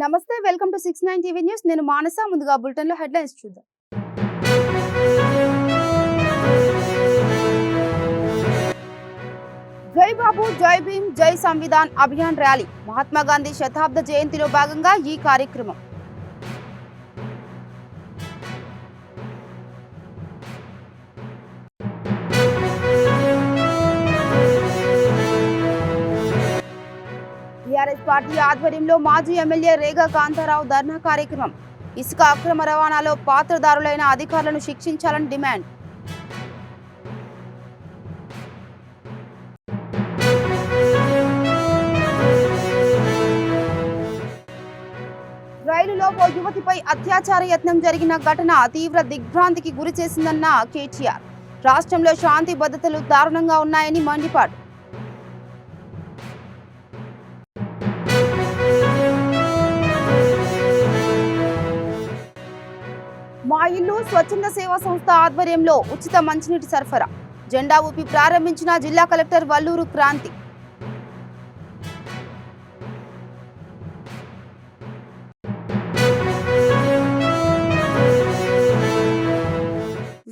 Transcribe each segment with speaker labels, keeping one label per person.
Speaker 1: నమస్తే, welcome to 69 TV news. నేను మానస. ముందుగా బులెటిన్ లో హెడ్లైన్స్ చూద్దాం. జై బాబు, జై భీమ్, జై సంవిధాన్ అభియాన్ ర్యాలీ. మహాత్మా గాంధీ శతాబ్ద జయంతిలో భాగంగా ఈ కార్యక్రమం. టీఆర్ఎస్ పార్టీ ఆధ్వర్యంలో మాజీ ఎమ్మెల్యే రేగా కాంతారావు ధర్నా కార్యక్రమం. ఇసుక అక్రమ రవాణాలో పాత్రదారులైన అధికారులను శిక్షించాలని డిమాండ్. రైలులో ఓ యువతిపై అత్యాచార యత్నం జరిగిన ఘటన తీవ్ర దిగ్భ్రాంతికి గురి చేసిందన్న కేటీఆర్. రాష్ట్రంలో శాంతి భద్రతలు దారుణంగా ఉన్నాయని మండిపాటు. మా ఇల్లు స్వచ్ఛంద సేవా సంస్థ ఆధ్వర్యంలో ఉచిత మంచినీటి సరఫరా. జెండా ఊపి ప్రారంభించిన జిల్లా కలెక్టర్ వల్లూరు క్రాంతి.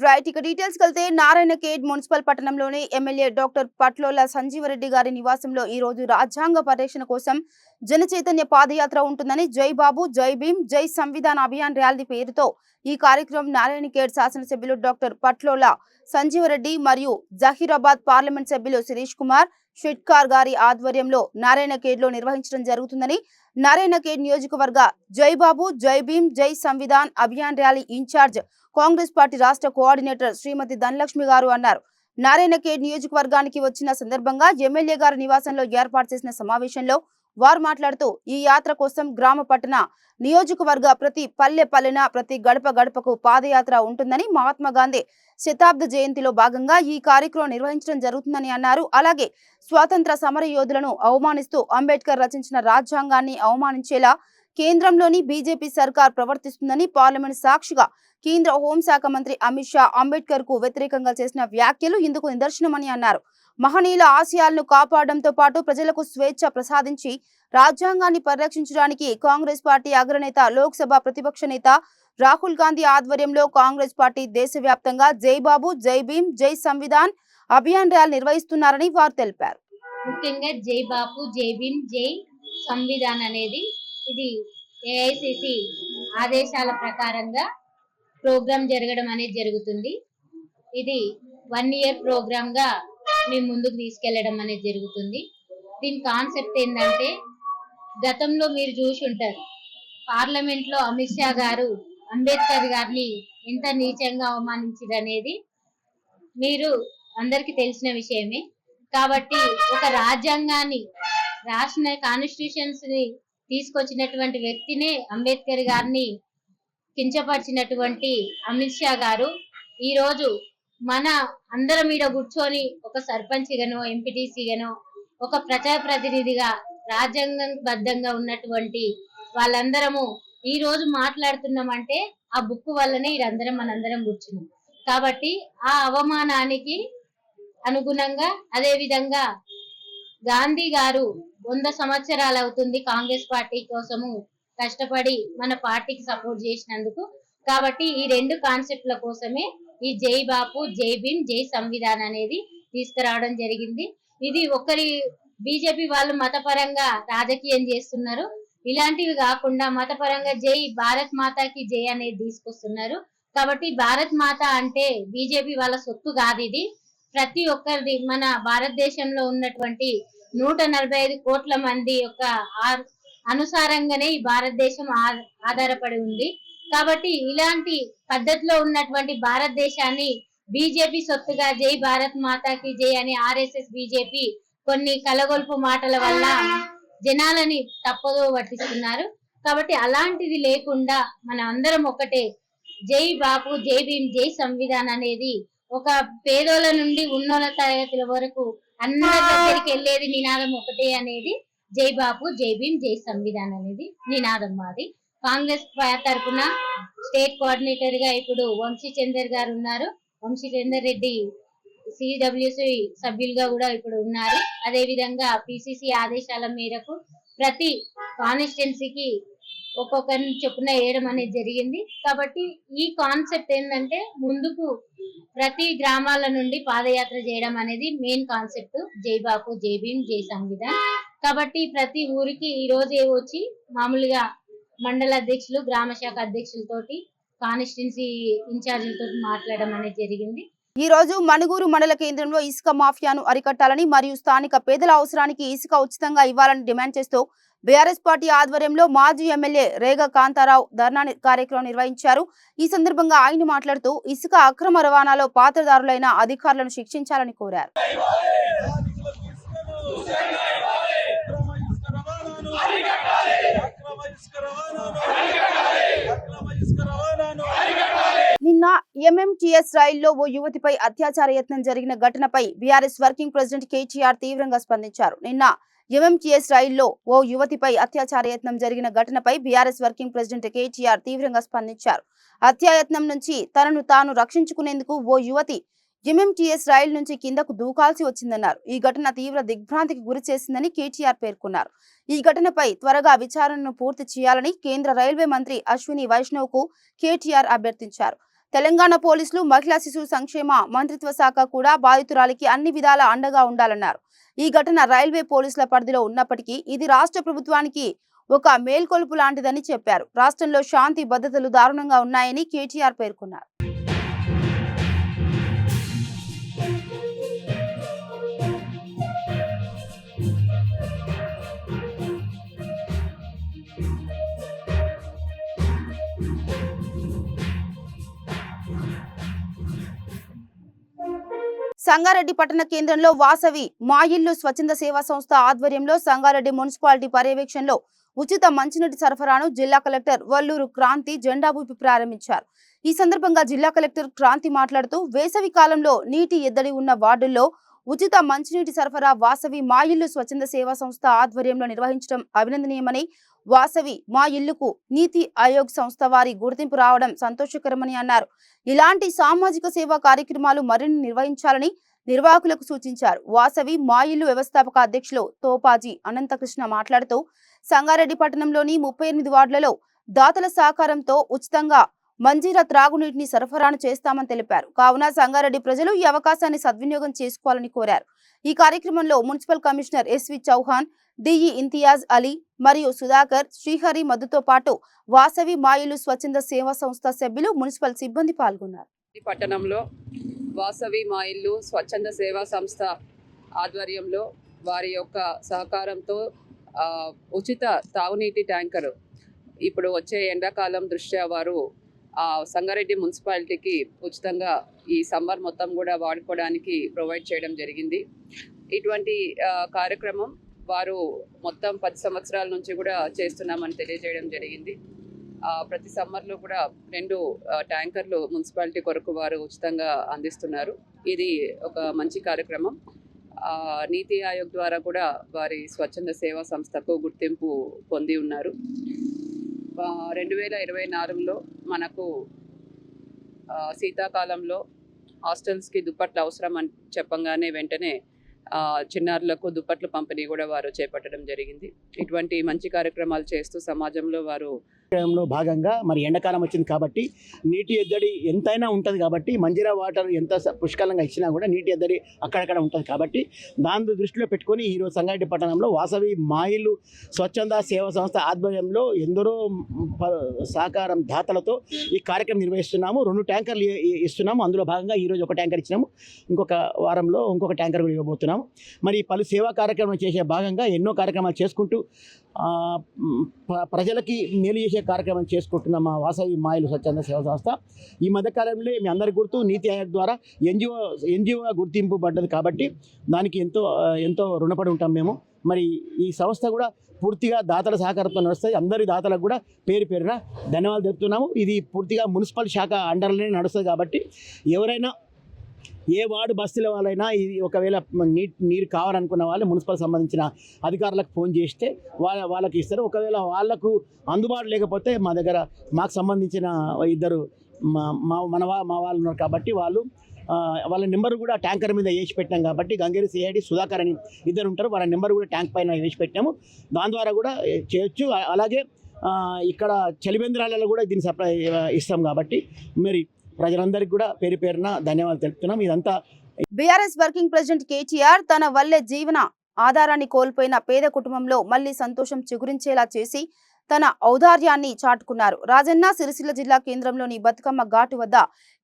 Speaker 1: రైట్, ఇక డీటెయిల్స్ వెళ్తే నారాయణఖేడ్ మున్సిపల్ పట్టణంలోని ఎమ్మెల్యే డాక్టర్ పట్లోల సంజీవరెడ్డి గారి నివాసంలో ఈ రోజు రాజ్యాంగ పరిరక్షణ కోసం జనచైతన్య పాదయాత్ర ఉంటుందని జై బాబు, జై భీమ్, జై సంవిధాన్ అభియాన్ ర్యాలీ పేరుతో ఈ కార్యక్రమం నారాయణఖేడ్ శాసనసభ్యులు డాక్టర్ పట్లోల సంజీవరెడ్డి మరియు జహీరాబాద్ పార్లమెంట్ సభ్యులు శిరీష్ కుమార్ షెట్కార్ గారి ఆధ్వర్యంలో నారాయణఖేడ్ లో నిర్వహించడం జరుగుతుందని నారాయణఖేడ్ నియోజకవర్గ జై బాబు, జై భీమ్, జై Samvidhan Abhiyan rally in-charge Congress party రాష్ట్ర కోఆర్డినేటర్ శ్రీమతి ధనలక్ష్మి గారు అన్నారు. నారాయణఖేడ్ నియోజకవర్గానికి వచ్చిన సందర్భంగా ఎమ్మెల్యే గారి నివాసంలో ఏర్పాటు చేసిన సమావేశంలో వారు మాట్లాడుతూ ఈ యాత్ర కోసం గ్రామ పట్టణ నియోజకవర్గ ప్రతి పల్లెన ప్రతి గడప గడపకు పాదయాత్ర ఉంటుందని, మహాత్మా గాంధీ శతాబ్ద జయంతిలో భాగంగా ఈ కార్యక్రమం నిర్వహించడం జరుగుతుందని అన్నారు. అలాగే స్వాతంత్ర సమర యోధులను అవమానిస్తూ అంబేద్కర్ రచించిన రాజ్యాంగాన్ని అవమానించేలా కేంద్రంలోని బీజేపీ సర్కార్ ప్రవర్తిస్తుందని, పార్లమెంట్ సాక్షిగా కేంద్ర హోంశాఖ మంత్రి అమిత్ షా అంబేద్కర్ కు వ్యతిరేకంగా చేసిన వ్యాఖ్యలు ఇందుకు నిదర్శనమని అన్నారు. మహనీయుల ఆశయాలను కాపాడడంతో పాటు ప్రజలకు స్వేచ్ఛ ప్రసాదించి రాజ్యాంగాన్ని పరిరక్షించడానికి కాంగ్రెస్ పార్టీ అగ్రనేత, లోక్సభ ప్రతిపక్ష నేత రాహుల్ గాంధీ ఆధ్వర్యంలో కాంగ్రెస్ పార్టీ దేశవ్యాప్తంగా జై బాబు, జై భీమ్, జై సంవిధాన్ అభియాన్ ర్యాలీ నిర్వహిస్తున్నారని వారు తెలిపారు.
Speaker 2: ముఖ్యంగా జై బాబు, జై భీమ్, జై సంవిధాన్ అనేది ఇది ఏఐసిసి ఆదేశాల ప్రకారంగా ప్రోగ్రామ్ జరగడం అనేది జరుగుతుంది. ఇది 1 ఇయర్ ప్రోగ్రామ్ గా మేము ముందుకు తీసుకెళ్లడం అనేది జరుగుతుంది. దీని కాన్సెప్ట్ ఏంటంటే, గతంలో మీరు చూసి ఉంటారు, పార్లమెంట్ లో అమిత్ షా గారు అంబేద్కర్ గారిని ఎంత నీచంగా అవమానించారు అనేది మీరు అందరికి తెలిసిన విషయమే. కాబట్టి ఒక రాజ్యాంగాన్ని రాసిన కాన్స్టిట్యూషన్స్ ని తీసుకొచ్చినటువంటి వ్యక్తినే అంబేద్కర్ గారిని కించపరిచినటువంటి అమిత్ షా గారు ఈ రోజు మన అందరం మీద కూర్చొని ఒక సర్పంచ్ గానో, ఎంపీటీసీ గానో, ఒక ప్రజాప్రతినిధిగా రాజ్యాంగబద్ధంగా ఉన్నటువంటి వాళ్ళందరము ఈ రోజు మాట్లాడుతున్నామంటే ఆ బుక్ వల్లనే మనందరం కూర్చున్నాం. కాబట్టి ఆ అవమానానికి అనుగుణంగా, అదే విధంగా గాంధీ గారు 100 సంవత్సరాలు అవుతుంది కాంగ్రెస్ పార్టీ కోసము కష్టపడి మన పార్టీకి సపోర్ట్ చేసినందుకు. కాబట్టి ఈ 2 కాన్సెప్ట్ల కోసమే ఈ జై బాపు, జై భీమ్, జై సంవిధాన్ అనేది తీసుకురావడం జరిగింది. ఇది ఒకరి బీజేపీ వాళ్ళు మతపరంగా రాజకీయం చేస్తున్నారు. ఇలాంటివి కాకుండా మతపరంగా జై భారత్ మాతాకి జై అనేది తీసుకొస్తున్నారు. కాబట్టి భారత్ మాత అంటే బీజేపీ వాళ్ళ సొత్తు కాదు. ఇది ప్రతి ఒక్కరిది. మన భారతదేశంలో ఉన్నటువంటి 145 కోట్ల మంది యొక్క అనుసారంగానే ఈ భారతదేశం ఆధారపడి ఉంది. కాబట్టి ఇలాంటి పద్ధతిలో ఉన్నటువంటి భారతదేశాన్ని బీజేపీ సొత్తుగా జై భారత్ మాతాకి జై అని ఆర్ఎస్ఎస్, బీజేపీ కొన్ని కలగొల్పు మాటల వల్ల జనాలని తప్పుదో పట్టిస్తున్నారు. కాబట్టి అలాంటిది లేకుండా మన అందరం ఒకటే. జై బాపు, జై భీమ్, జై సంవిధాన్ అనేది ఒక పేదోళ్ళ నుండి ఉన్నోళ్ళ తరగతుల వరకు అందరి దగ్గరికి వెళ్ళేది నినాదం ఒకటే అనేది జై బాపు, జై భీమ్, జై సంవిధాన్ అనేది నినాదం మాది. కాంగ్రెస్ తరఫున స్టేట్ కోఆర్డినేటర్ గా ఇప్పుడు వంశీ చందర్ గారు ఉన్నారు. వంశీ చందర్ రెడ్డి సిడబ్ల్యూసి సభ్యులుగా కూడా ఇప్పుడు ఉన్నారు. అదే విధంగా పిసిసి ఆదేశాల మేరకు ప్రతి కాన్స్టిట్యున్సీకి ఒక్కొక్కరిని చొప్పున వేయడం అనేది జరిగింది. కాబట్టి ఈ కాన్సెప్ట్ ఏంటంటే ముందుకు ప్రతి గ్రామాల నుండి పాదయాత్ర చేయడం అనేది మెయిన్ కాన్సెప్ట్. జై బాపు, జై భీమ్, జై సంవిధాన్. కాబట్టి ప్రతి ఊరికి ఈ రోజే వచ్చి మామూలుగా మండల అధ్యక్షులు, గ్రామ శాఖ అధ్యక్షులతోటి, కాన్స్టిట్యున్సీ ఇన్ఛార్జీలతో మాట్లాడడం అనేది జరిగింది.
Speaker 1: ఈ రోజు మణుగూరు మండల కేంద్రంలో ఇసుక మాఫియాను అరికట్టాలని మరియు స్థానిక పేదల అవసరానికి ఇసుక ఉచితంగా ఇవ్వాలని డిమాండ్ చేస్తూ బీఆర్ఎస్ పార్టీ ఆధ్వర్యంలో మాజీ ఎమ్మెల్యే రేగ కాంతారావు ధర్నా కార్యక్రమం నిర్వహించారు. ఈ సందర్భంగా ఆయన మాట్లాడుతూ ఇసుక అక్రమ రవాణాలో పాత్రదారులైన అధికారులను శిక్షించాలని కోరారు. నిన్న ఎంఎంటీఎస్ రైల్లో ఓ యువతిపై అత్యాచార యత్నం జరిగిన ఘటనపై బీఆర్ఎస్ వర్కింగ్ ప్రెసిడెంట్ కేటీఆర్ తీవ్రంగా స్పందించారు. నిన్న ఎంఎంటీఎస్ రైల్లో ఓ యువతిపై అత్యాచార యత్నం జరిగిన ఘటనపై బీఆర్ఎస్ వర్కింగ్ ప్రెసిడెంట్ కేటీఆర్ తీవ్రంగా స్పందించారు. హత్యాయత్నం నుంచి తనను తాను రక్షించుకునేందుకు ఓ యువతి ఎంఎంటీఎస్ రైలు నుంచి కిందకు దూకాల్సి వచ్చిందన్నారు. ఈ ఘటన తీవ్ర దిగ్భ్రాంతికి గురి చేసిందని కేటీఆర్ పేర్కొన్నారు. ఈ ఘటనపై త్వరగా విచారణను పూర్తి చేయాలని కేంద్ర రైల్వే మంత్రి అశ్విని వైష్ణవ్ కు కేటీఆర్ అభ్యర్థించారు. తెలంగాణ పోలీసులు, మహిళా శిశు సంక్షేమ మంత్రిత్వ శాఖ కూడా బాధితురాలికి అన్ని విధాల అండగా ఉండాలన్నారు. ఈ ఘటన రైల్వే పోలీసుల పరిధిలో ఉన్నప్పటికీ ఇది రాష్ట్ర ప్రభుత్వానికి ఒక మేల్కొలుపు లాంటిదని చెప్పారు. రాష్ట్రంలో శాంతి భద్రతలు దారుణంగా ఉన్నాయని కేటీఆర్ పేర్కొన్నారు. సంగారెడ్డి పట్టణ కేంద్రంలో వాసవి మా ఇల్లు స్వచ్ఛంద సేవా సంస్థ ఆధ్వర్యంలో సంగారెడ్డి మున్సిపాలిటీ పర్యవేక్షణలో ఉచిత మంచినీటి సరఫరాను జిల్లా కలెక్టర్ వల్లూరు క్రాంతి జెండా ఊపి ప్రారంభించారు. ఈ సందర్భంగా జిల్లా కలెక్టర్ క్రాంతి మాట్లాడుతూ వేసవి కాలంలో నీటి ఎద్దడి ఉన్న వార్డుల్లో ఉచిత మంచినీటి సరఫరా వాసవి మా ఇల్లు స్వచ్ఛంద సేవా సంస్థ ఆధ్వర్యంలో నిర్వహించడం అభినందనీయమని, వాసవి మా ఇల్లుకు నీతి ఆయోగ్ సంస్థ వారి గుర్తింపు రావడం సంతోషకరమని అన్నారు. ఇలాంటి సామాజిక సేవా కార్యక్రమాలు మరిన్ని నిర్వహించాలని నిర్వాహకులకు సూచించారు. వాసవి మా ఇల్లు వ్యవస్థాపక అధ్యక్షులు తోపాజీ అనంతకృష్ణ మాట్లాడుతూ సంగారెడ్డి పట్టణంలోని 38 వార్డులలో దాతల సహకారంతో ఉచితంగా మంజీరా త్రాగునీటిని సరఫరాను చేస్తామని తెలిపారు. కావున సంగారెడ్డి ప్రజలు ఈ అవకాశాన్ని సద్వినియోగం చేసుకోవాలని కోరారు. ఈ కార్యక్రమంలో municipal commissioner SV Chauhan, DE Imtiaz Ali మరియు సుధాకర్, శ్రీహరి మధుతో పాటు వాసవి మా ఇల్లు స్వచ్ఛంద సేవా సంస్థ సభ్యులు, మున్సిపల్ సిబ్బంది పాల్గొన్నారు.
Speaker 3: పట్టణంలో వాసవి మా ఇల్లు స్వచ్ఛంద సేవా సంస్థ ఆధ్వర్యంలో వారి యొక్క సహకారంతో ఉచిత తాగునీటి ట్యాంకరు ఇప్పుడు వచ్చే ఎండాకాలం దృష్ట్యా వారు సంగారెడ్డి మున్సిపాలిటీకి ఉచితంగా ఈ సమ్మర్ మొత్తం కూడా వాడుకోవడానికి ప్రొవైడ్ చేయడం జరిగింది. ఇటువంటి కార్యక్రమం వారు మొత్తం 10 సంవత్సరాల నుంచి కూడా చేస్తున్నామని తెలియజేయడం జరిగింది. ప్రతి సమ్మర్లో కూడా 2 ట్యాంకర్లు మున్సిపాలిటీ కొరకు వారు ఉచితంగా అందిస్తున్నారు. ఇది ఒక మంచి కార్యక్రమం. నీతి ఆయోగ్ ద్వారా కూడా వారి స్వచ్ఛంద సేవా సంస్థకు గుర్తింపు పొంది ఉన్నారు. 2024లో మనకు శీతాకాలంలో హాస్టల్స్కి దుప్పట్లు అవసరం అని చెప్పంగానే వెంటనే చిన్నారులకు దుప్పట్లు పంపిణీ కూడా వారు చేపట్టడం జరిగింది. ఇటువంటి మంచి కార్యక్రమాలు చేస్తూ సమాజంలో వారు
Speaker 4: భాగంగా మరి ఎండాకాలం వచ్చింది కాబట్టి నీటి ఎద్దడి ఎంతైనా ఉంటుంది కాబట్టి మంజీరా వాటర్ ఎంత పుష్కలంగా ఇచ్చినా కూడా నీటి ఎద్దడి అక్కడక్కడ ఉంటుంది కాబట్టి దాన్ని దృష్టిలో పెట్టుకొని ఈరోజు సంగారెడ్డి పట్టణంలో వాసవి మా ఇల్లు స్వచ్ఛంద సేవా సంస్థ ఆధ్వర్యంలో ఎందరో సహకారం దాతలతో ఈ కార్యక్రమం నిర్వహిస్తున్నాము. 2 ట్యాంకర్లు ఇస్తున్నాము. అందులో భాగంగా ఈరోజు 1 ట్యాంకర్ ఇచ్చినాము. ఇంకొక వారంలో ఇంకొక ట్యాంకర్ కూడా ఇవ్వబోతున్నాము. మరి పలు సేవా కార్యక్రమాలు చేసే భాగంగా ఎన్నో కార్యక్రమాలు చేసుకుంటూ ప్రజలకి మేలు చేసే కార్యక్రమం చేసుకుంటున్న మా వాసవి మా ఇల్లు స్వచ్ఛంద సేవా సంస్థ ఈ మధ్యకాలంలో మీ అందరికీ గుర్తు నీతి ఆయోగ్ ద్వారా ఎన్జిఓ గుర్తింపు పడ్డది కాబట్టి దానికి ఎంతో రుణపడి ఉంటాం మేము. మరి ఈ సంస్థ కూడా పూర్తిగా దాతల సహకారంతో నడుస్తుంది. అందరి దాతలకు కూడా పేరు పేరున ధన్యవాదాలు తెలుపుతున్నాము. ఇది పూర్తిగా మున్సిపల్ శాఖ అండర్లోనే నడుస్తుంది కాబట్టి ఎవరైనా ఏ వార్డు బస్తీల వాళ్ళైనా ఇది ఒకవేళ నీరు కావాలనుకున్న వాళ్ళు మున్సిపల్ సంబంధించిన అధికారులకు ఫోన్ చేస్తే వాళ్ళకి ఇస్తారు. ఒకవేళ వాళ్ళకు అందుబాటు లేకపోతే మా దగ్గర మాకు సంబంధించిన 2 మా వాళ్ళు ఉన్నారు కాబట్టి వాళ్ళ నెంబర్ కూడా ట్యాంకర్ మీద వేసి పెట్టాం కాబట్టి గంగేరి సిఐడి సుధాకర్ అని 2 ఉంటారు. వాళ్ళ నెంబర్ కూడా ట్యాంక్ పైన వేసి పెట్టాము. దాని ద్వారా కూడా చేయొచ్చు. అలాగే ఇక్కడ చలివేంద్రాలలో కూడా దీన్ని సప్లై ఇస్తాం కాబట్టి మరి ప్రజలందరికీ కూడా పేరు పేరున ధన్యవాదాలు తెలుపుతున్నాం. ఇదంతా
Speaker 1: బీఆర్ఎస్ వర్కింగ్ ప్రెసిడెంట్ కేటీఆర్ తన వల్లే జీవన ఆధారాన్ని కోల్పోయిన పేద కుటుంబంలో మళ్లీ సంతోషం చిగురించేలా చేసి తన ఔదార్యాన్ని చాటుకున్నారు. రాజన్న సిరిసిల్ల జిల్లా కేంద్రంలోని బతుకమ్మ ఘాటు వద్ద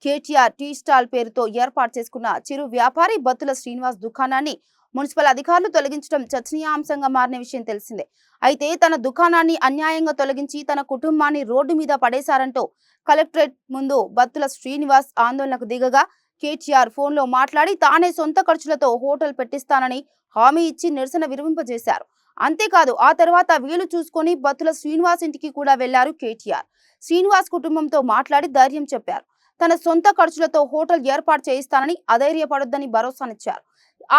Speaker 1: కేటీఆర్ టీ స్టాల్ పేరుతో ఏర్పాటు చేసుకున్న చిరు వ్యాపారి బత్తుల శ్రీనివాస్ దుకాణాన్ని మున్సిపల్ అధికారులు తొలగించడం చర్చనీయాంశంగా మారిన విషయం తెలిసిందే. అయితే తన దుకాణాన్ని అన్యాయంగా తొలగించి తన కుటుంబాన్ని రోడ్డు మీద పడేశారంటూ కలెక్టరేట్ ముందు బత్తుల శ్రీనివాస్ ఆందోళనకు దిగగా కేటీఆర్ ఫోన్లో మాట్లాడి తానే సొంత ఖర్చులతో హోటల్ పెట్టిస్తానని హామీ ఇచ్చి నిరసన విరమింపజేశారు. అంతేకాదు ఆ తర్వాత వీలు చూసుకొని బత్తుల శ్రీనివాస్ ఇంటికి కూడా వెళ్లారు కేటీఆర్. శ్రీనివాస్ కుటుంబంతో మాట్లాడి ధైర్యం చెప్పారు. తన సొంత ఖర్చులతో హోటల్ ఏర్పాటు చేయిస్తానని అధైర్యపడొద్దని భరోసానిచ్చారు.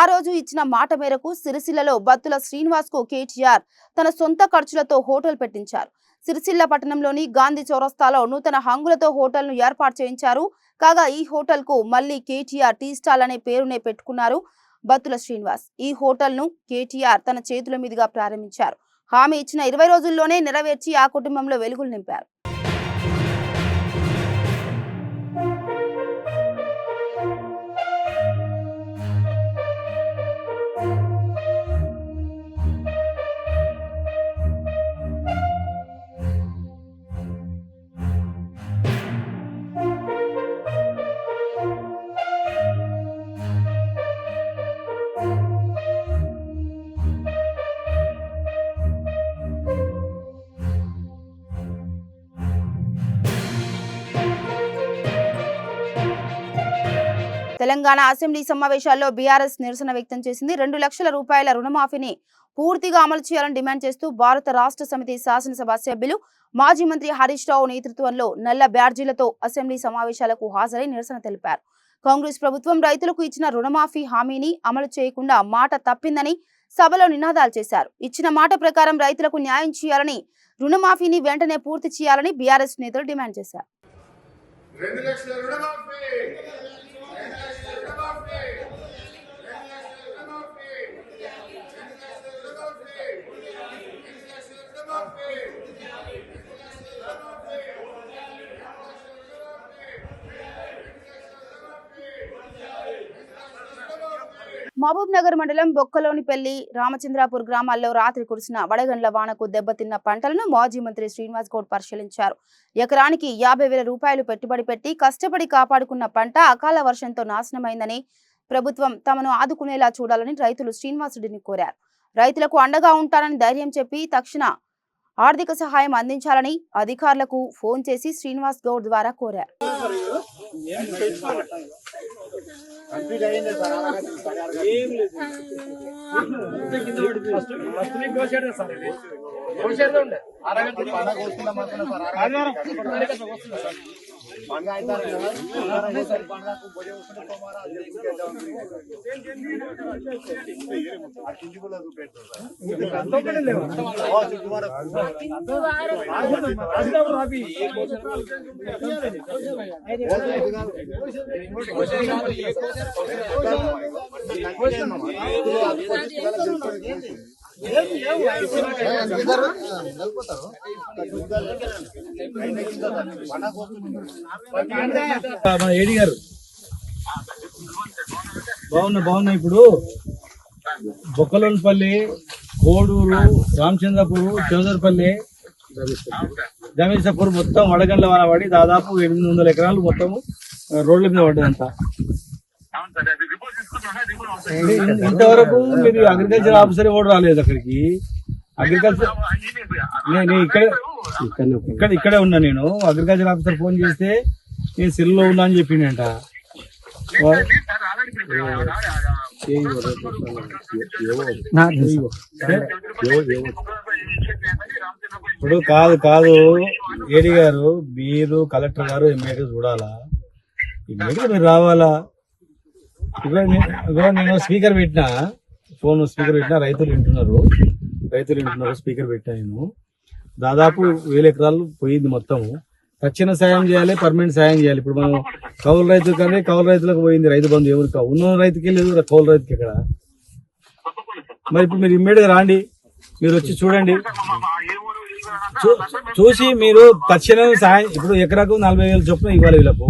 Speaker 1: ఆ రోజు ఇచ్చిన మాట మేరకు సిరిసిల్లలో బత్తుల శ్రీనివాస్ కు కేటీఆర్ తన సొంత ఖర్చులతో హోటల్ పెట్టించారు. సిరిసిల్ల పట్టణంలోని గాంధీ చౌరస్తాలో నూతన హంగులతో హోటల్ ను ఏర్పాటు చేయించారు. కాగా ఈ హోటల్ కు మళ్లీ కేటీఆర్ టీ స్టాల్ అనే పేరునే పెట్టుకున్నారు బత్తుల శ్రీనివాస్. ఈ హోటల్ ను కేటీఆర్ తన చేతుల మీదుగా ప్రారంభించారు. హామీ ఇచ్చిన 20 రోజుల్లోనే నెరవేర్చి ఆ కుటుంబంలో వెలుగులు నింపారు. తెలంగాణ అసెంబ్లీ సమావేశాల్లో బీఆర్ఎస్ నిరసన వ్యక్తం చేసింది. 2 లక్షల రూపాయల రుణమాఫీని పూర్తిగా అమలు చేయాలని డిమాండ్ చేస్తూ భారత రాష్ట్ర సమితి శాసనసభ సభ్యులు మాజీ మంత్రి హరీష్ రావు నేతృత్వంలో నల్ల బ్యాడ్జీలతో అసెంబ్లీ సమావేశాలకు హాజరై నిరసన తెలిపారు. కాంగ్రెస్ ప్రభుత్వం రైతులకు ఇచ్చిన రుణమాఫీ హామీని అమలు చేయకుండా మాట తప్పిందని సభలో నినాదాలు చేశారు. ఇచ్చిన మాట ప్రకారం రైతులకు న్యాయం చేయాలని, రుణమాఫీని వెంటనే పూర్తి చేయాలని బీఆర్ఎస్ నేతలు డిమాండ్ చేశారు.
Speaker 5: 2 లక్షల రుణమాఫీ
Speaker 1: మహబూబ్ నగర్ మండలం బొక్కలోనిపల్లి, రామచంద్రాపూర్ గ్రామాల్లో రాత్రి కురిసిన వడగండ్ల వానకు దెబ్బతిన్న పంటలను మాజీ మంత్రి శ్రీనివాస్ గౌడ్ పరిశీలించారు. ఎకరానికి 50,000 రూపాయలు పెట్టుబడి పెట్టి కష్టపడి కాపాడుకున్న పంట అకాల వర్షంతో నాశనమైందని, ప్రభుత్వం తమను ఆదుకునేలా చూడాలని రైతులు శ్రీనివాసుడిని కోరారు. రైతులకు అండగా ఉంటానని ధైర్యం చెప్పి తక్షణ ఆర్థిక సహాయం అందించాలని అధికారులకు ఫోన్ చేసి శ్రీనివాస్ గౌడ్ ద్వారా కోరారు.
Speaker 6: ఏడి గారు బాగున్నా. ఇప్పుడు బొక్కలోనిపల్లి, కోడూరు, రామచంద్రపూర్, చౌదరిపల్లి, జమేశాపూర్ మొత్తం వడగండ్ల వాన పడి దాదాపు 800 ఎకరాలు మొత్తం రోడ్ల మీద పడ్డదంతా. ఇంతవరకు మీరు అగ్రికల్చర్ ఆఫీసర్ కూడా రాలేదు అక్కడికి. అగ్రికల్చర్ నేను ఇక్కడే ఉన్నా. నేను అగ్రికల్చర్ ఆఫీసర్ ఫోన్ చేస్తే నేను సెల్లో ఉన్నా అని చెప్పిండంట. ఇప్పుడు కాదు ఏడి గారు, మీరు కలెక్టర్ గారు ఎమ్మెల్యే చూడాలా, ఎమ్మెల్యే మీరు రావాలా. నేను స్పీకర్ పెట్టినా, ఫోన్ స్పీకర్ పెట్టినా, రైతులు వింటున్నారు, స్పీకర్ పెట్టా. నేను దాదాపు 1000 ఎకరాలు పోయింది మొత్తము. తక్షణ సాయం చేయాలి, పర్మనెంట్ సాయం చేయాలి. ఇప్పుడు మనం కౌలు రైతులు కానీ కౌలు రైతులకు పోయింది రైతు బంధు, ఎవరికి ఉన్న రైతుకి లేదు, కౌలు రైతుకి ఎక్కడ. మరి ఇప్పుడు మీరు ఇమ్మీడియట్గా రాండి, మీరు వచ్చి చూడండి. చూసి మీరు తక్షణం సాయం ఇప్పుడు ఎకరాకు 40,000 చొప్పున ఇవ్వాలి వీళ్ళకు.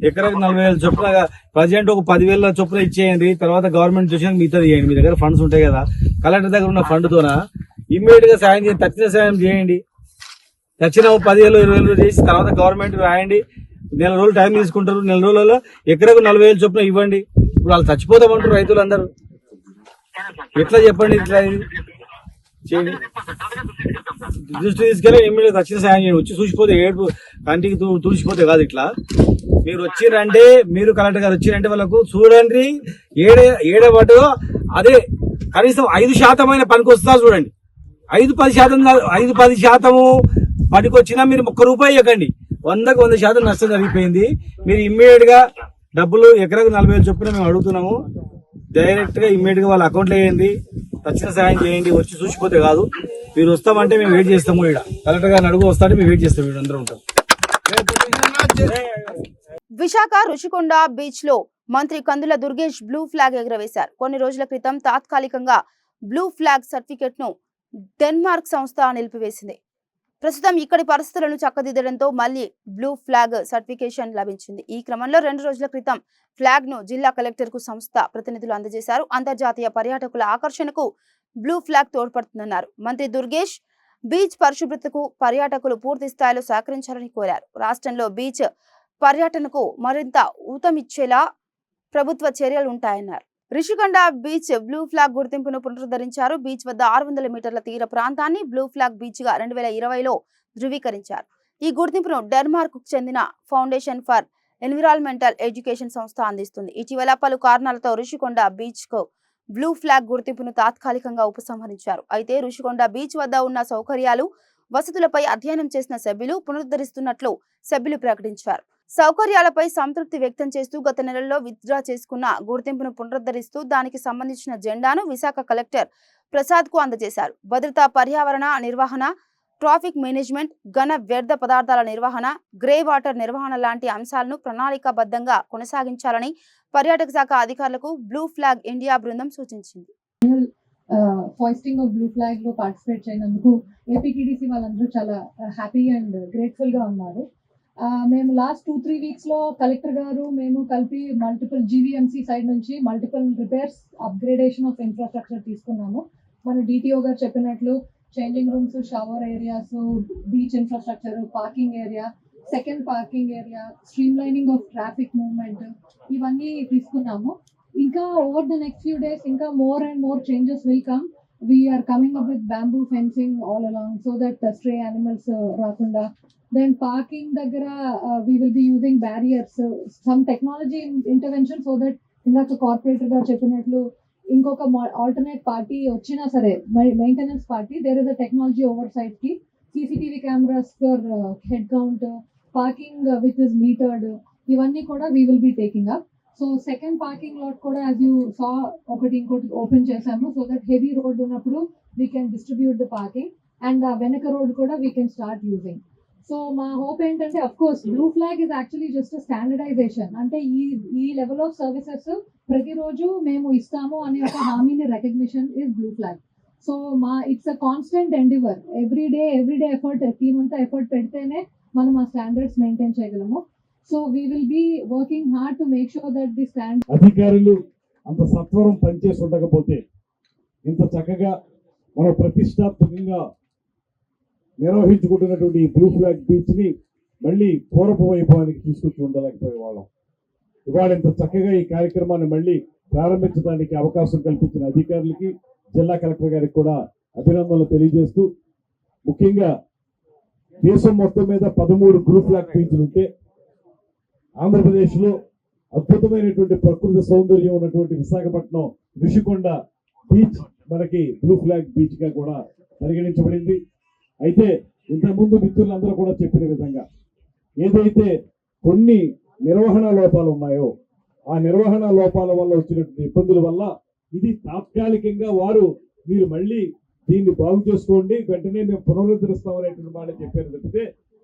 Speaker 6: ఎకరాకు 40,000 చొప్పున ప్రజెంట్ ఒక 10,000 చొప్పున ఇచ్చేయండి. తర్వాత గవర్నమెంట్ చూసిన మిగతా చేయండి. మీ దగ్గర ఫండ్స్ ఉంటాయి కదా, కలెక్టర్ దగ్గర ఉన్న ఫండ్ తోన ఇమ్మీడియట్ గా సాయం చేయండి. తక్షణ సాయం చేయండి. తక్షణ 10,000 20,000 చేసి తర్వాత గవర్నమెంట్ రాయండి. నెల రోజులు టైం తీసుకుంటారు. నెల రోజులలో ఎకరాకు 40,000 చొప్పున ఇవ్వండి. ఇప్పుడు వాళ్ళు చచ్చిపోతామంటారు రైతులందరూ. ఎట్లా చెప్పండి? ఇట్లా చేయండి. దృష్టి తీసుకెళ్ళి ఇమ్మీడియట్ తక్షణ సాయం చేయండి. వచ్చి చూసిపోతే ఏడుపు కంటికి తుడిచిపోతే కాదు. ఇట్లా మీరు వచ్చిరంటే, మీరు కలెక్టర్ గారు వచ్చిరంటే వాళ్ళకు చూడండి ఏడబడ్డో అదే కనీసం 5% పనికి వస్తా చూడండి. 5-10% పనికి వచ్చినా మీరు ₹1 ఇవ్వకండి. 100% నష్టం జరిగిపోయింది. మీరు ఇమ్మీడియట్ గా డబ్బులు ఎకరాకు 40,000 చొప్పున మేము అడుగుతున్నాము. డైరెక్ట్ గా ఇమ్మీడియట్ గా వాళ్ళ అకౌంట్లో వేయండి. తక్షణ సాయం చేయండి. వచ్చి చూసిపోతే కాదు. మీరు వస్తామంటే మేము వెయిట్ చేస్తాము. ఇక్కడ కలెక్టర్ గారిని అడుగు వస్తాంటే మేము వెయిట్ చేస్తాం. వీడు అందరూ ఉంటాం.
Speaker 1: విశాఖ రుషికొండ బీచ్ లో మంత్రి కందుల దుర్గేష్ బ్లూ ఫ్లాగ్ ఎగురవేశారు. కొన్ని రోజుల క్రితం తాత్కాలికంగా బ్లూ ఫ్లాగ్ సర్టిఫికెట్ ను డెన్మార్క్ సంస్థ నిలిపివేసింది. ప్రస్తుతం ఇక్కడి పరిస్థితులను చక్కదిద్దడంతో మళ్లీ బ్లూ ఫ్లాగ్ సర్టిఫికేషన్ లభించింది. ఈ క్రమంలో 2 రోజుల క్రితం ఫ్లాగ్ ను జిల్లా కలెక్టర్ కు సంస్థ ప్రతినిధులు అందజేశారు. అంతర్జాతీయ పర్యాటకుల ఆకర్షణకు బ్లూ ఫ్లాగ్ తోడ్పడుతుందన్నారు మంత్రి దుర్గేష్. బీచ్ పరిశుభ్రతకు పర్యాటకులు పూర్తి స్థాయిలో సహకరించాలని కోరారు. రాష్ట్రంలో బీచ్ పర్యటనకు మరింత ఊతమిచ్చేలా ప్రభుత్వ చర్యలు ఉంటాయన్నారు. రిషికొండ బీచ్ బ్లూ ఫ్లాగ్ గుర్తింపును పునరుద్ధరించారు. బీచ్ వద్ద 600 మీటర్ల తీర ప్రాంతాన్ని బ్లూ ఫ్లాగ్ బీచ్ గా 2020లో ధృవీకరించారు. ఈ గుర్తింపును డెన్మార్క్ కు చెందిన ఫౌండేషన్ ఫర్ ఎన్విరాన్మెంటల్ ఎడ్యుకేషన్ సంస్థ అందిస్తుంది. ఇటీవల పలు కారణాలతో రుషికొండ బీచ్ కు బ్లూ ఫ్లాగ్ గుర్తింపును తాత్కాలికంగా ఉపసంహరించారు. అయితే రుషికొండ బీచ్ వద్ద ఉన్న సౌకర్యాలు, వసతులపై అధ్యయనం చేసిన సభ్యులు పునరుద్ధరిస్తున్నట్లు సభ్యులు ప్రకటించారు. సౌకర్యాలపై సంతృప్తి వ్యక్తం చేస్తూ గత నెలలో విత్డ్రా చేసుకున్న గుర్తింపును పునరుద్ధరిస్తూ దానికి సంబంధించిన జెండాను విశాఖ కలెక్టర్ ప్రసాద్ కు అందజేశారు. భద్రత, పర్యావరణ నిర్వహణ, ట్రాఫిక్ మేనేజ్మెంట్, ఘన వ్యర్థ పదార్థాల నిర్వహణ, గ్రే వాటర్ నిర్వహణ లాంటి అంశాలను ప్రణాళికాబద్ధంగా కొనసాగించాలని పర్యాటక శాఖ అధికారులకు బ్లూ ఫ్లాగ్ ఇండియా బృందం సూచించింది.
Speaker 7: ఫాయిస్టింగ్ ఆఫ్ బ్లూ ఫ్లాగ్ లో పార్టిసిపేట్ చేయనందుకు ఏపీటీడీసీ వాళ్ళందరూ చాలా హ్యాపీ అండ్ గ్రేట్ఫుల్ గా ఉన్నారు. మేము లాస్ట్ 2-3 వీక్స్ లో కలెక్టర్ గారు మేము కలిపి మల్టిపుల్ జీవీఎంసీ సైడ్ నుంచి multiple repairs, upgradation of infrastructure తీసుకున్నాము. మన డిటిఓ గారు చెప్పినట్లు changing rooms, shower areas, beach infrastructure, parking area, second parking area, streamlining of traffic movement, ఇవన్నీ తీసుకున్నాము. ఇంకా over the next few days ఇంకా more and more changes will come. We are coming up with bamboo fencing all along so that stray animals రాకుండా. Then parking daggara we will be using barriers, some technology intervention so that indaka corporator ga cheppinatlu inkoka alternate party ochina sare maintenance party there is a technology oversight ki CCTV cameras for head count, parking which is metered, ivanni kuda we will be taking up. So second parking lot kuda as you saw okati inkoti open chesamu so that heavy road unnappudu we can distribute the parking and venaka road kuda we can start using. So మా hope ఏంటంటే of course blue flag is actually just standardization. అంటే ఈ level of services ప్రతిరోజు మేము ఇస్తాము అనే ఒక హామీని recognition is blue flag. So it's a constant endeavour. Everyday effort, team అంతా ఎఫర్ట్ పెడితేనే మనం ఆ స్టాండర్డ్స్ మెయింటైన్ చేయగలము. So we will be working hard to make sure that the stand.
Speaker 8: అధికారులు అంత సత్వరం పనిచేసి ఉండకపోతే ఇంత చక్కగా మనం ప్రతిష్టాత్మకంగా నిర్వహించుకుంటున్నటువంటి ఈ బ్లూ ఫ్లాగ్ బీచ్ ని మళ్ళీ పూర్వపు వైభవానికి తీసుకొచ్చి ఉండలేకపోయే వాళ్ళం. ఇవాళ ఇంత చక్కగా ఈ కార్యక్రమాన్ని మళ్ళీ ప్రారంభించడానికి అవకాశం కల్పించిన అధికారులకి, జిల్లా కలెక్టర్ గారికి కూడా అభినందనలు తెలియజేస్తూ, ముఖ్యంగా దేశం మొత్తం మీద 13 బ్లూ ఫ్లాగ్ బీచ్లు ఉంటే ఆంధ్రప్రదేశ్ లో అద్భుతమైనటువంటి ప్రకృతి సౌందర్యం ఉన్నటువంటి విశాఖపట్నం రుషికొండ బీచ్ మనకి బ్లూ ఫ్లాగ్ బీచ్ గా కూడా పరిగణించబడింది. అయితే ఇంతకుముందు మిత్రులందరూ కూడా చెప్పిన విధంగా ఏదైతే కొన్ని నిర్వహణ లోపాలు ఉన్నాయో ఆ నిర్వహణ లోపాల వల్ల వచ్చినటువంటి ఇబ్బందుల వల్ల ఇది తాత్కాలికంగా మీరు మళ్ళీ దీన్ని బాగు చేసుకోండి, వెంటనే మేము పునరుద్ధరిస్తామనేటువంటి మాట చెప్పారు తప్పితే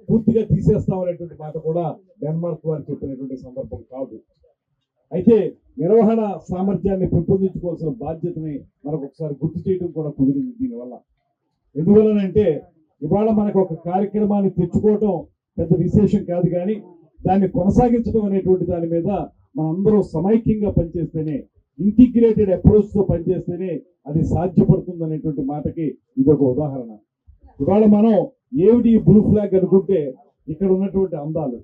Speaker 8: పూర్తిగా తీసేస్తామనేటువంటి మాట కూడా డెన్మార్క్ వారు చెప్పినటువంటి సందర్భం కాదు. అయితే నిర్వహణ సామర్థ్యాన్ని పెంపొందించుకోవాల్సిన బాధ్యతని మనకు ఒకసారి గుర్తు చేయడం కూడా కుదిరింది దీనివల్ల. ఎందువలనంటే ఇవాళ మనకు ఒక కార్యక్రమాన్ని తెచ్చుకోవటం పెద్ద విశేషం కాదు, కానీ దాన్ని కొనసాగించడం అనేటువంటి దాని మీద మనందరూ సమైక్యంగా పనిచేస్తేనే, ఇంటిగ్రేటెడ్ అప్రోచ్ తో పనిచేస్తేనే అది సాధ్యపడుతుంది అనేటువంటి మాటకి ఇదొక ఉదాహరణ. ఇవాళ మనం ఏమిటి ఈ బ్లూ ఫ్లాగ్ అనుకుంటే ఇక్కడ ఉన్నటువంటి అందాలు,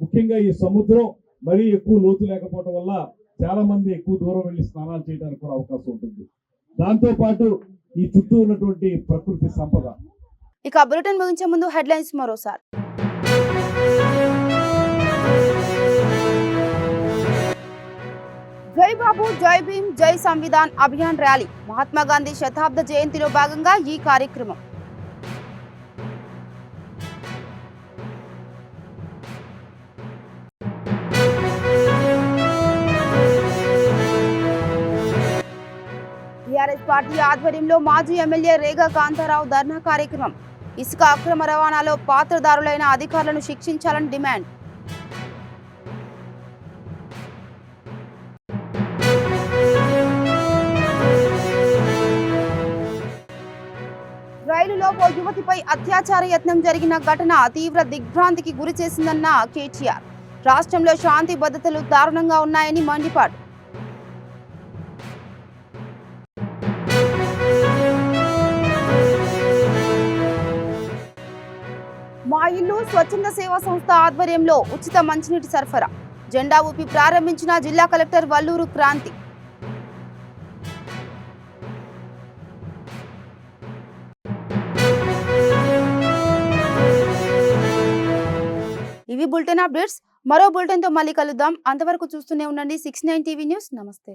Speaker 8: ముఖ్యంగా ఈ సముద్రం మరీ ఎక్కువ లోతు లేకపోవడం వల్ల చాలా మంది ఎక్కువ దూరం వెళ్ళి స్నానాలు చేయడానికి కూడా అవకాశం ఉంటుంది. దాంతో పాటు ఈ చుట్టూ ఉన్నటువంటి ప్రకృతి సంపద.
Speaker 1: ఇక బులెటిన్ ముగించే ముందు హెడ్లైన్స్ మరోసారి. జై బాబు జై భీమ్ జై సంవిధాన్ అభియాన్ ర్యాలీ, మహాత్మా గాంధీ శతాబ్ద జయంతిలో భాగంగా ఈ కార్యక్రమం. టీఆర్ఎస్ పార్టీ ఆధ్వర్యంలో మాజీ ఎమ్మెల్యే రేగా కాంతారావు ధర్నా కార్యక్రమం. ఇసుక అక్రమ రవాణాలో పాత్రదారులైన అధికారులను శిక్షించాలని డిమాండ్. రైలులో ఓ యువతిపై అత్యాచార యత్నం జరిగిన ఘటన తీవ్ర దిగ్భ్రాంతికి గురి చేసిందన్న కేటీఆర్. రాష్ట్రంలో శాంతి భద్రతలు దారుణంగా ఉన్నాయని మండిపాటు. మా ఇల్లు స్వచ్ఛంద సేవా సంస్థ ఆధ్వర్యంలో ఉచిత మంచినీటి సరఫరా, జెండా ఊపి ప్రారంభించిన జిల్లా కలెక్టర్ వల్లూరు క్రాంతి. ఇవి బులెటిన్ అప్డేట్స్. మరో బులెటిన్ తో మళ్ళీ కలుద్దాం. అంతవరకు చూస్తూనే ఉండండి 69 టీవీ న్యూస్. నమస్తే.